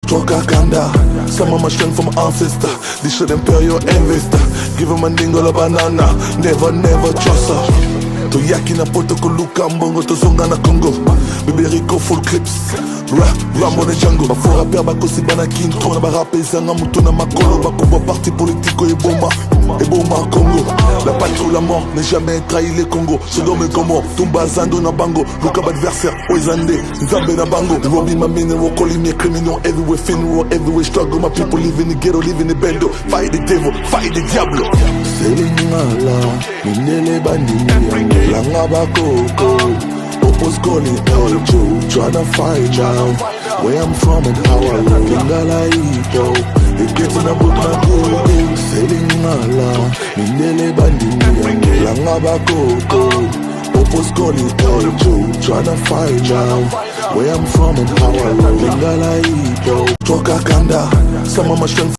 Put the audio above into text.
Troca kanda, some of my strength from my ancestor. This shit imperial investor. Give him a Lingala banana, never trust her. To yaki na poto kuluka mbongo to zonga na Congo. Biberico full clips, Rambo de Django. Bafo rapper bakosi bana kinto na barape zanga mutu na makolo. Bakuba parti politico et bomba Congo. La patrouille la mort n'est jamais trahi les Congo. Sodome Gomo, Tumba Zando na bango. Luka adversaire, Oizande, Nzambe na bango. Robbie my men and calling me a criminal. Everywhere funeral, everywhere struggle. My people live in the ghetto, live in the bendo. Fight the devil, fight the diablo. Lingala, Mindele Bandini, Langa Koko, Opos calling Eljo, tryna find out where I'm from and how I live. Lingala Ito, it gets in a book my good. Lingala, Mindele Bandini, Langa Koko, Opos calling Eljo, tryna find out where I'm from and how I live. Lingala Ito, Troca kanda, some of my strength